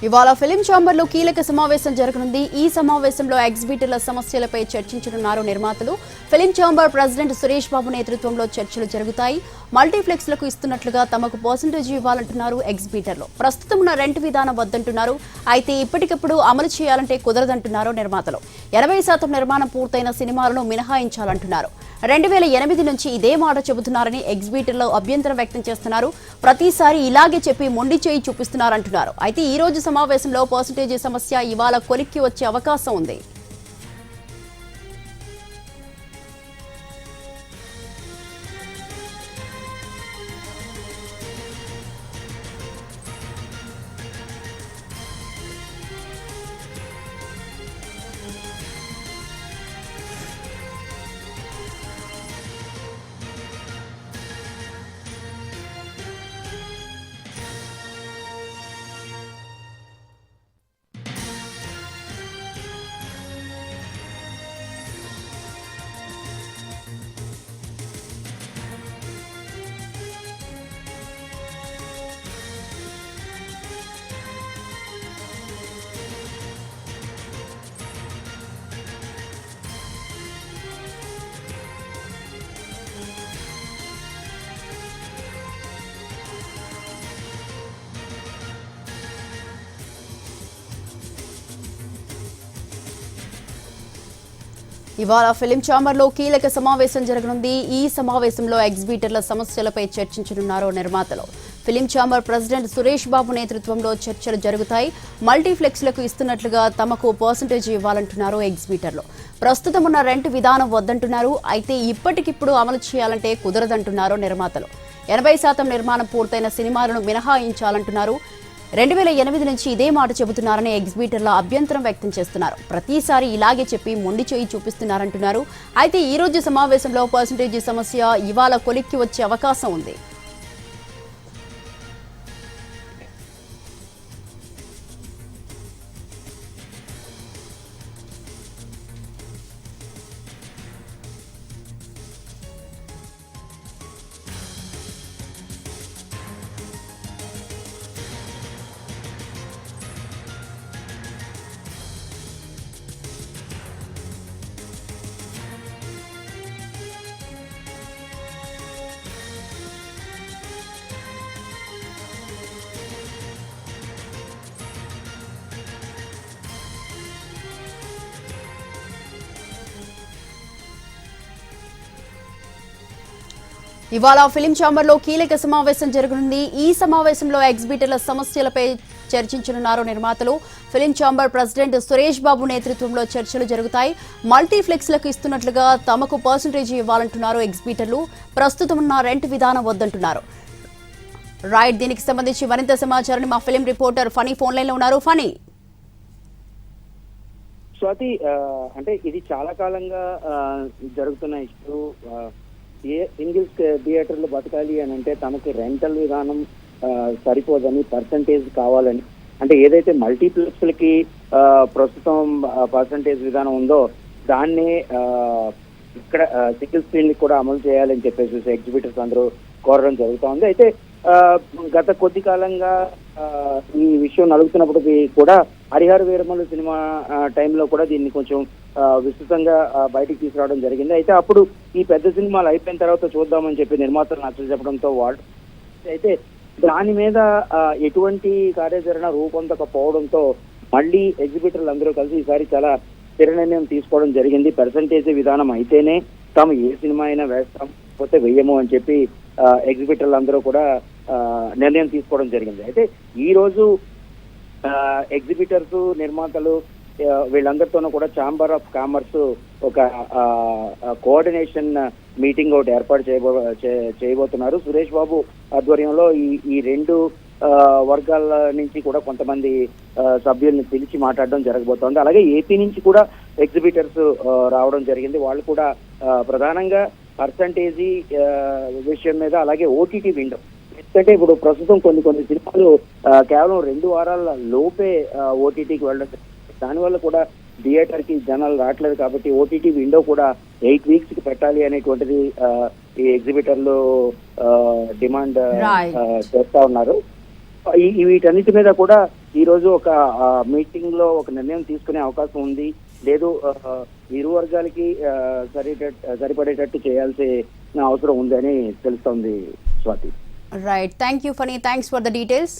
ఇవాళ film chamber లో కీలక సమావేశం జరగనుంది. ఈ సమావేశంలో ఎగ్జిబిటర్ల సమస్యలపై చర్చించనున్నారు నిర్మాతలు. Film chamber president Suresh Babu నేతృత్వంలో చర్చలు జరుగుతాయి. మల్టీప్లెక్స్ లకు ఇస్తున్నట్లుగా తమకు పర్సెంటేజ్ ఇవ్వాలంటున్నారు ఎగ్జిబిటర్లు. ప్రస్తుతం ఉన్న రెంట్ విధానం వద్దంటున్నారు. అయితే ఇప్పటికప్పుడు అమలు చేయాలంటే కుదరదంటున్నారు నిర్మాతలు. 80% నిర్మాణం పూర్తయిన సినిమాలను మినహాయించాలంటున్నారు. 2008 నుంచి ఇదే మాట చెబుతున్నారని ఎగ్జిబిటర్లు అభ్యంతరం వ్యక్తం చేస్తున్నారు. ప్రతిసారి ఇలాగే చెప్పి మొండి చేయి చూపిస్తున్నారంటున్నారు. అయితే ఈ రోజు సమావేశంలో పర్సెంటేజీ సమస్య ఇవాళ కొలిక్కి వచ్చే అవకాశం ఉంది. ఇవాళ ఫిలిం ఛాంబర్ లో కీలక సమావేశం జరగనుంది. ఈ సమావేశంలో ఎగ్జిబిటర్ల సమస్యలపై చర్చించనున్నారు నిర్మాతలు. Film chamber president Suresh Babu నేతృత్వంలో చర్చలు జరుగుతాయి. మల్టీప్లెక్స్ లకు ఇస్తున్నట్లుగా తమకు పర్సెంటేజ్ ఇవ్వాలంటున్నారు ఎగ్జిబిటర్లు. ప్రస్తుతం ఉన్న రెంట్ విధానం వద్దంటున్నారు. అయితే ఇప్పటికిప్పుడు అమలు చేయాలంటే కుదరదంటున్నారు నిర్మాతలు. 80% నిర్మాణం పూర్తయిన సినిమాలను మినహాయించాలంటున్నారు. 2008 నుంచి ఇదే మాట చెబుతున్నారని ఎగ్జిబిటర్ల అభ్యంతరం వ్యక్తం చేస్తున్నారు. ప్రతిసారి ఇలాగే చెప్పి మొండి చేయి చూపిస్తున్నారంటున్నారు. అయితే ఈ రోజు సమావేశంలో పర్సెంటేజీ సమస్య ఇవాళ కొలిక్కి వచ్చే అవకాశం ఉంది. ఇవాళ ఫిలిం ఛాంబర్ లో కీలక సమావేశం జరగనుంది. ఈ సమావేశంలో ఎగ్జిబిటర్ల సమస్యలపై చర్చించనున్నారు నిర్మాతలు. Film chamber president Suresh Babu నేతృత్వంలో చర్చలు జరుగుతాయి. మల్టీప్లెక్స్ లకు ఇస్తున్నట్లుగా తమకు పర్సెంటేజ్ ఇవ్వాలంటున్నారు ఎగ్జిబిటర్లు. ప్రస్తుతం ఉన్న రెంట్ విధానం వద్దంటున్నారు. రైట్, దీనికి సంబంధించి మరింత సమాచారాన్ని మా film reporter Phani phone line లో ఉన్నారు. ఫనీ, స్వాతి, అంటే ఇది చాలా కాలంగా జరుగుతున్న ఇష్యూ. సింగిల్ థియేటర్లు బతకాలి అని అంటే తమకు రెంటల్ విధానం సరిపోదని, పర్సంటేజ్ కావాలని, అంటే ఏదైతే మల్టీప్లెక్స్లకి ప్రస్తుతం పర్సంటేజ్ విధానం ఉందో దాన్ని ఇక్కడ సింగిల్ స్క్రీన్ కూడా అమలు చేయాలని చెప్పేసి ఎగ్జిబిటర్స్ అందరూ కోరడం జరుగుతూ ఉంది. అయితే గత కొద్ది కాలంగా ఈ విషయం నలుగుతున్నప్పటికీ కూడా హరిహర వీరమల్లు సినిమా టైంలో కూడా దీన్ని కొంచెం విస్తృతంగా బయటికి తీసుకురావడం జరిగింది. అయితే అప్పుడు ఈ పెద్ద సినిమాలు అయిపోయిన తర్వాత చూద్దామని చెప్పి నిర్మాతలు నచ్చ చెప్పడంతో వాళ్ళు అయితే దాని మీద ఎటువంటి కార్యాచరణ రూపొందకపోవడంతో మళ్ళీ ఎగ్జిబిటర్లు అందరూ కలిసి ఈసారి చాలా స్థిర నిర్ణయం తీసుకోవడం జరిగింది. పర్సంటేజ్ విధానం అయితేనే తాము ఏ సినిమా అయినా వేస్తాం, పోతే వెయ్యము అని చెప్పి ఎగ్జిబిటర్లు అందరూ కూడా నిర్ణయం తీసుకోవడం జరిగింది. అయితే ఈ రోజు ఎగ్జిబిటర్స్, నిర్మాతలు వీళ్ళందరితోనూ కూడా ఛాంబర్ ఆఫ్ కామర్స్ ఒక కోఆర్డినేషన్ మీటింగ్ ఒకటి ఏర్పాటు చేయబోతున్నారు. సురేష్ బాబు ఆధ్వర్యంలో ఈ రెండు వర్గాల నుంచి కూడా కొంతమంది సభ్యుల్ని పిలిచి మాట్లాడడం జరగబోతోంది. అలాగే ఏపీ నుంచి కూడా ఎగ్జిబిటర్స్ రావడం జరిగింది. వాళ్ళు కూడా ప్రధానంగా పర్సంటేజీ విషయం మీద, అలాగే ఓటీటీ విండో, ఎందుకంటే ఇప్పుడు ప్రస్తుతం కొన్ని సినిమాలు కేవలం 2 వారాల లోపే ఓటీటీకి వెళ్ళడం, దానివల్ల కూడా థియేటర్ కి జనాలు రావట్లేదు. కాబట్టి ఓటీటీ విండో కూడా 8 వీక్స్ కి పెట్టాలి అనేటువంటిది ఈ ఎగ్జిబిటర్లు డిమాండ్ చేస్తా ఉన్నారు. వీటన్నిటి మీద కూడా ఈ రోజు ఒక మీటింగ్ లో ఒక నిర్ణయం తీసుకునే అవకాశం ఉంది. లేదు ఇరు వర్గాలకి సరిపడేటట్టు చేయాల్సిన అవసరం ఉందని తెలుస్తోంది Swathi. Right, thank you Phani, thanks for the details.